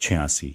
86।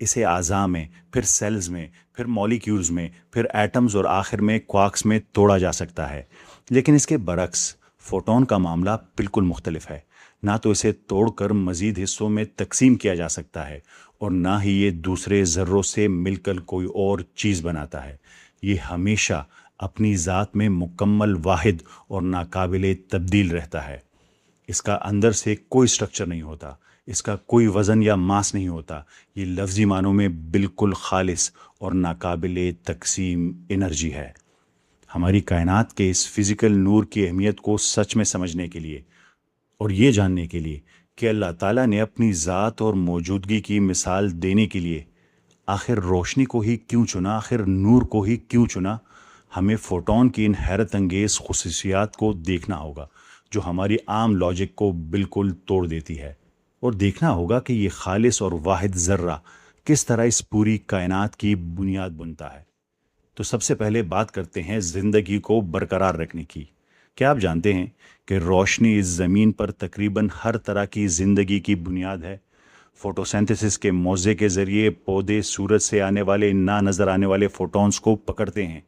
اسے اعضاء میں، پھر سیلز میں، پھر مالیکیولز میں، پھر ایٹمز اور آخر میں کوارکس میں توڑا جا سکتا ہے۔ لیکن اس کے برعکس فوٹون کا معاملہ بالکل مختلف ہے۔ نہ تو اسے توڑ کر مزید حصوں میں تقسیم کیا جا سکتا ہے اور نہ ہی یہ دوسرے ذروں سے مل کر کوئی اور چیز بناتا ہے۔ یہ ہمیشہ اپنی ذات میں مکمل واحد اور ناقابل تبدیل رہتا ہے۔ اس کا اندر سے کوئی سٹرکچر نہیں ہوتا، اس کا کوئی وزن یا ماس نہیں ہوتا۔ یہ لفظی معنوں میں بالکل خالص اور ناقابل تقسیم انرجی ہے۔ ہماری کائنات کے اس فزیکل نور کی اہمیت کو سچ میں سمجھنے کے لیے اور یہ جاننے کے لیے کہ اللہ تعالیٰ نے اپنی ذات اور موجودگی کی مثال دینے کے لیے آخر روشنی کو ہی کیوں چنا، آخر نور کو ہی کیوں چنا، ہمیں فوٹون کی ان حیرت انگیز خصوصیات کو دیکھنا ہوگا جو ہماری عام لاجک کو بالکل توڑ دیتی ہے، اور دیکھنا ہوگا کہ یہ خالص اور واحد ذرہ کس طرح اس پوری کائنات کی بنیاد بنتا ہے۔ تو سب سے پہلے بات کرتے ہیں زندگی کو برقرار رکھنے کی۔ کیا آپ جانتے ہیں کہ روشنی اس زمین پر تقریباً ہر طرح کی زندگی کی بنیاد ہے؟ فوٹوسینتھسس کے موزے کے ذریعے پودے سورج سے آنے والے نہ نظر آنے والے فوٹونز کو پکڑتے ہیں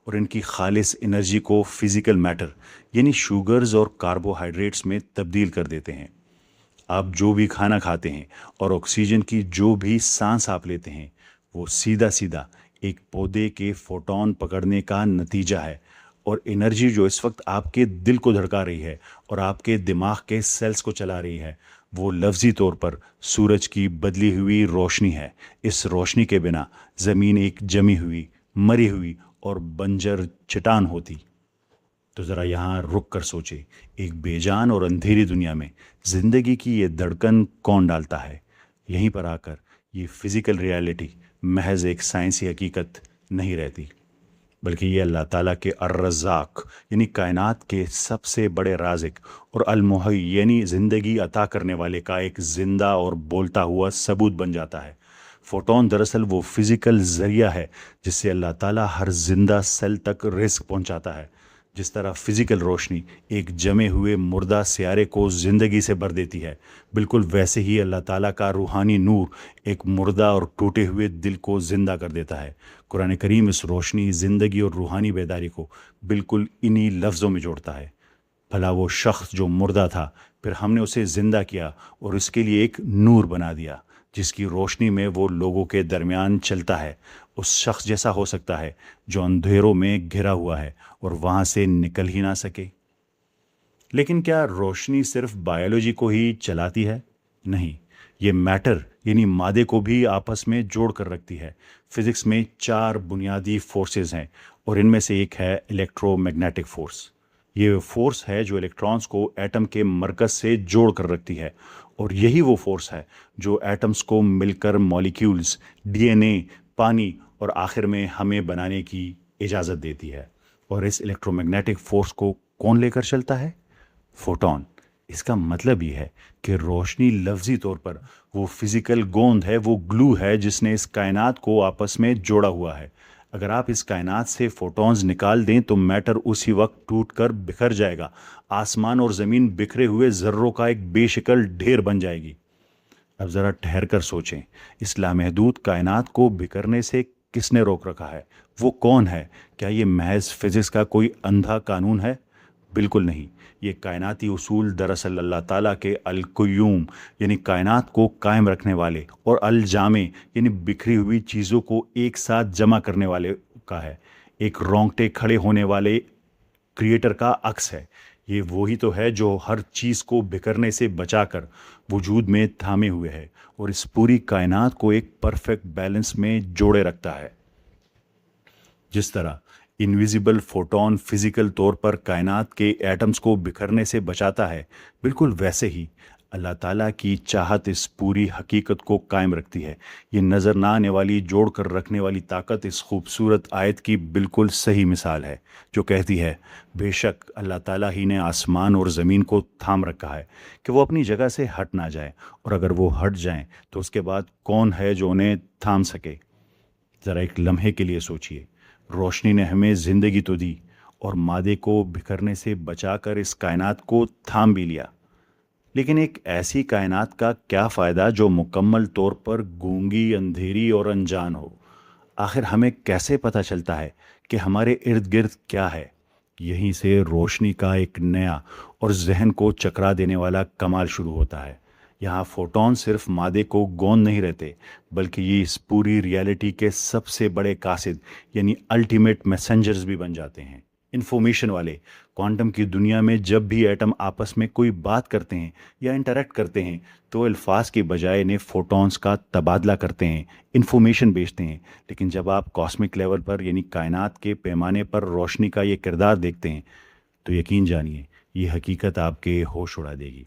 اور ان کی خالص انرجی کو فزیکل میٹر یعنی شوگرز اور کاربوہائیڈریٹس میں تبدیل کر دیتے ہیں۔ آپ جو بھی کھانا کھاتے ہیں اور آکسیجن کی جو بھی سانس آپ لیتے ہیں وہ سیدھا سیدھا ایک پودے کے فوٹون پکڑنے کا نتیجہ ہے، اور انرجی جو اس وقت آپ کے دل کو دھڑکا رہی ہے اور آپ کے دماغ کے سیلز کو چلا رہی ہے وہ لفظی طور پر سورج کی بدلی ہوئی روشنی ہے۔ اس روشنی کے بنا زمین ایک جمی ہوئی، مری ہوئی اور بنجر چٹان ہوتی۔ تو ذرا یہاں رک کر سوچے، ایک بے جان اور اندھیری دنیا میں زندگی کی یہ دھڑکن کون ڈالتا ہے؟ یہیں پر آ کر یہ فزیکل ریالٹی محض ایک سائنسی حقیقت نہیں رہتی، بلکہ یہ اللہ تعالیٰ کے الرزاق یعنی کائنات کے سب سے بڑے رازق اور المحی یعنی زندگی عطا کرنے والے کا ایک زندہ اور بولتا ہوا ثبوت بن جاتا ہے۔ فوٹون دراصل وہ فزیکل ذریعہ ہے جس سے اللہ تعالیٰ ہر زندہ سیل تک رزق پہنچاتا ہے۔ جس طرح فزیکل روشنی ایک جمے ہوئے مردہ سیارے کو زندگی سے بھر دیتی ہے، بالکل ویسے ہی اللہ تعالیٰ کا روحانی نور ایک مردہ اور ٹوٹے ہوئے دل کو زندہ کر دیتا ہے۔ قرآن کریم اس روشنی، زندگی اور روحانی بیداری کو بالکل انہی لفظوں میں جوڑتا ہے۔ بھلا وہ شخص جو مردہ تھا، پھر ہم نے اسے زندہ کیا اور اس کے لیے ایک نور بنا دیا جس کی روشنی میں وہ لوگوں کے درمیان چلتا ہے۔ اس شخص جیسا ہو سکتا ہے جو اندھیروں میں گھرا ہوا ہے اور وہاں سے نکل ہی نہ سکے۔ لیکن کیا روشنی صرف بائیولوجی کو ہی چلاتی ہے؟ نہیں، یہ میٹر یعنی مادے کو بھی آپس میں جوڑ کر رکھتی ہے۔ فزکس میں 4 بنیادی فورسز ہیں اور ان میں سے ایک ہے الیکٹرو میگنیٹک فورس۔ یہ فورس ہے جو الیکٹرانز کو ایٹم کے مرکز سے جوڑ کر رکھتی ہے، اور یہی وہ فورس ہے جو ایٹمز کو مل کر مالیکیولز، ڈی این اے، پانی اور آخر میں ہمیں بنانے کی اجازت دیتی ہے۔ اور اس الیکٹرو میگنیٹک فورس کو کون لے کر چلتا ہے؟ فوٹون۔ اس کا مطلب یہ ہے کہ روشنی لفظی طور پر وہ فزیکل گوند ہے، وہ گلو ہے جس نے اس کائنات کو آپس میں جوڑا ہوا ہے۔ اگر آپ اس کائنات سے فوٹونز نکال دیں تو میٹر اسی وقت ٹوٹ کر بکھر جائے گا، آسمان اور زمین بکھرے ہوئے ذروں کا ایک بے شکل ڈھیر بن جائے گی۔ اب ذرا ٹھہر کر سوچیں، اس لامحدود کائنات کو بکھرنے سے کس نے روک رکھا ہے؟ وہ کون ہے؟ کیا یہ محض فزکس کا کوئی اندھا قانون ہے؟ بالکل نہیں۔ یہ کائناتی اصول دراصل اللہ تعالیٰ کے القیوم یعنی کائنات کو قائم رکھنے والے اور الجامع یعنی بکھری ہوئی چیزوں کو ایک ساتھ جمع کرنے والے کا ہے۔ ایک رونگٹے کھڑے ہونے والے کریٹر کا عکس ہے۔ یہ وہی تو ہے جو ہر چیز کو بکھرنے سے بچا کر وجود میں تھامے ہوئے ہے اور اس پوری کائنات کو ایک پرفیکٹ بیلنس میں جوڑے رکھتا ہے۔ جس طرح انویزیبل فوٹون فزیکل طور پر کائنات کے ایٹمز کو بکھرنے سے بچاتا ہے، بالکل ویسے ہی اللہ تعالیٰ کی چاہت اس پوری حقیقت کو قائم رکھتی ہے۔ یہ نظر نہ آنے والی جوڑ کر رکھنے والی طاقت اس خوبصورت آیت کی بالکل صحیح مثال ہے جو کہتی ہے، بے شک اللہ تعالیٰ ہی نے آسمان اور زمین کو تھام رکھا ہے کہ وہ اپنی جگہ سے ہٹ نہ جائیں، اور اگر وہ ہٹ جائیں تو اس کے بعد کون ہے جو انہیں تھام سکے؟ ذرا ایک لمحے کے لیے سوچئے، روشنی نے ہمیں زندگی تو دی اور مادے کو بکھرنے سے بچا کر اس کائنات کو تھام بھی لیا، لیکن ایک ایسی کائنات کا کیا فائدہ جو مکمل طور پر گونگی، اندھیری اور انجان ہو؟ آخر ہمیں کیسے پتہ چلتا ہے کہ ہمارے ارد گرد کیا ہے؟ یہیں سے روشنی کا ایک نیا اور ذہن کو چکرا دینے والا کمال شروع ہوتا ہے۔ یہاں فوٹون صرف مادے کو گوند نہیں رہتے، بلکہ یہ اس پوری ریالٹی کے سب سے بڑے قاصد یعنی الٹیمیٹ میسنجرز بھی بن جاتے ہیں، انفارمیشن والے۔ کوانٹم کی دنیا میں جب بھی ایٹم آپس میں کوئی بات کرتے ہیں یا انٹریکٹ کرتے ہیں تو الفاظ کے بجائے انہیں فوٹونز کا تبادلہ کرتے ہیں، انفارمیشن بیچتے ہیں۔ لیکن جب آپ کاسمک لیول پر یعنی کائنات کے پیمانے پر روشنی کا یہ کردار دیکھتے ہیں تو یقین جانیے یہ حقیقت آپ کے ہوش اڑا دے گی،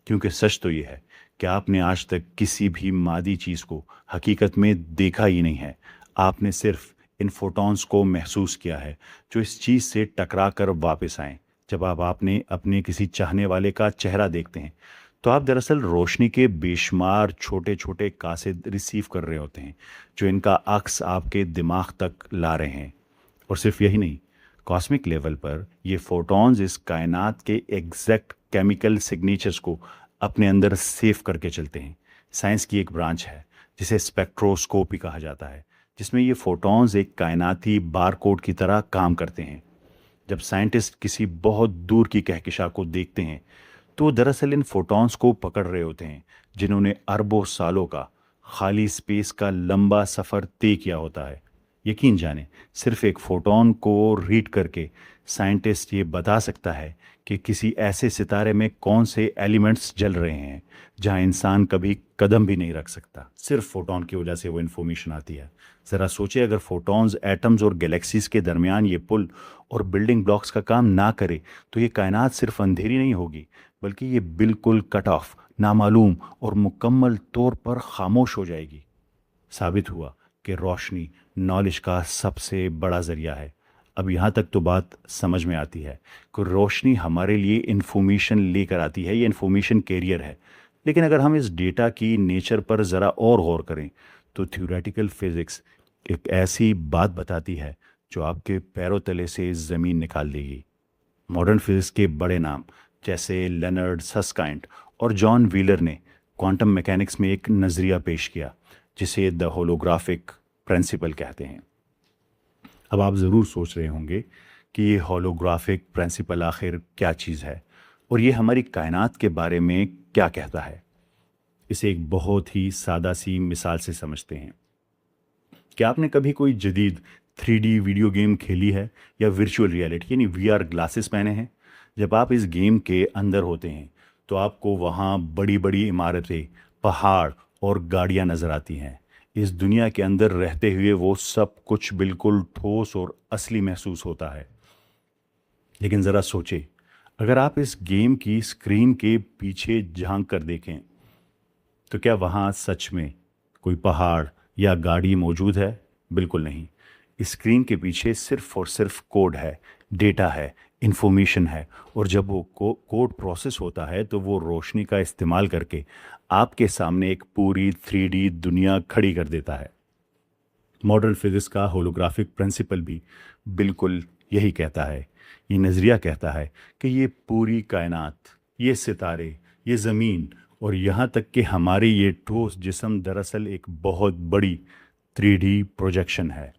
کیونکہ سچ تو یہ ہے کہ آپ نے آج تک کسی بھی مادی چیز کو حقیقت میں دیکھا ہی نہیں ہے۔ آپ نے صرف ان فوٹونز کو محسوس کیا ہے جو اس چیز سے ٹکرا کر واپس آئیں۔ جب آپ نے اپنے کسی چاہنے والے کا چہرہ دیکھتے ہیں تو آپ دراصل روشنی کے بے شمار چھوٹے چھوٹے قاصد ریسیو کر رہے ہوتے ہیں جو ان کا عکس آپ کے دماغ تک لا رہے ہیں۔ اور صرف یہی نہیں، کاسمک لیول پر یہ فوٹونز اس کائنات کے ایگزیکٹ کیمیکل سگنیچرز کو اپنے اندر سیو کر کے چلتے ہیں۔ سائنس کی ایک برانچ ہے جسے اسپیکٹروسکوپی کہا جاتا ہے، جس میں یہ فوٹونز ایک کائناتی بار کوڈ کی طرح کام کرتے ہیں۔ جب سائنٹسٹ کسی بہت دور کی کہکشاں کو دیکھتے ہیں تو وہ دراصل ان فوٹونز کو پکڑ رہے ہوتے ہیں جنہوں نے اربوں سالوں کا خالی اسپیس کا لمبا سفر طے کیا ہوتا ہے۔ یقین جانیں، صرف ایک فوٹون کو ریڈ کر کے سائنٹسٹ یہ بتا سکتا ہے کہ کسی ایسے ستارے میں کون سے ایلیمنٹس جل رہے ہیں جہاں انسان کبھی قدم بھی نہیں رکھ سکتا۔ صرف فوٹون کی وجہ سے وہ انفارمیشن آتی ہے۔ ذرا سوچے، اگر فوٹونز ایٹمز اور گلیکسیز کے درمیان یہ پل اور بلڈنگ بلاکس کا کام نہ کرے تو یہ کائنات صرف اندھیری نہیں ہوگی، بلکہ یہ بالکل کٹ آف، نامعلوم اور مکمل طور پر خاموش ہو جائے گی۔ ثابت ہوا کہ روشنی نالج کا سب سے بڑا ذریعہ ہے۔ اب یہاں تک تو بات سمجھ میں آتی ہے کہ روشنی ہمارے لیے انفارمیشن لے کر آتی ہے، یہ انفارمیشن کیریئر ہے۔ لیکن اگر ہم اس ڈیٹا کی نیچر پر ذرا اور غور کریں تو تھیوریٹیکل فزکس ایک ایسی بات بتاتی ہے جو آپ کے پیروں تلے سے زمین نکال دے گی۔ ماڈرن فزکس کے بڑے نام جیسے لینرڈ سسکائنٹ اور جان ویلر نے کوانٹم میکینکس میں ایک نظریہ پیش کیا جسے دا ہولوگرافک پرنسپل کہتے ہیں۔ اب آپ ضرور سوچ رہے ہوں گے کہ یہ ہولوگرافک پرنسپل آخر کیا چیز ہے اور یہ ہماری کائنات کے بارے میں کیا کہتا ہے۔ اسے ایک بہت ہی سادہ سی مثال سے سمجھتے ہیں۔ کیا آپ نے کبھی کوئی جدید 3D ویڈیو گیم کھیلی ہے یا ورچوئل ریالٹی یعنی VR گلاسز پہنے ہیں؟ جب آپ اس گیم کے اندر ہوتے ہیں تو آپ کو وہاں بڑی بڑی عمارتیں، پہاڑ اور گاڑیاں نظر آتی ہیں۔ اس دنیا کے اندر رہتے ہوئے وہ سب کچھ بالکل ٹھوس اور اصلی محسوس ہوتا ہے۔ لیکن ذرا سوچے، اگر آپ اس گیم کی اسکرین کے پیچھے جھانک کر دیکھیں تو کیا وہاں سچ میں کوئی پہاڑ یا گاڑی موجود ہے؟ بالکل نہیں۔ اسکرین کے پیچھے صرف اور صرف کوڈ ہے، ڈیٹا ہے، انفارمیشن ہے، اور جب وہ کوڈ پروسیس ہوتا ہے تو وہ روشنی کا استعمال کر کے آپ کے سامنے ایک پوری 3D دنیا کھڑی کر دیتا ہے۔ ماڈرن فزکس کا ہولوگرافک پرنسپل بھی بالکل یہی کہتا ہے۔ یہ نظریہ کہتا ہے کہ یہ پوری کائنات، یہ ستارے، یہ زمین اور یہاں تک کہ ہماری یہ ٹھوس جسم دراصل ایک بہت بڑی 3D پروجیکشن ہے۔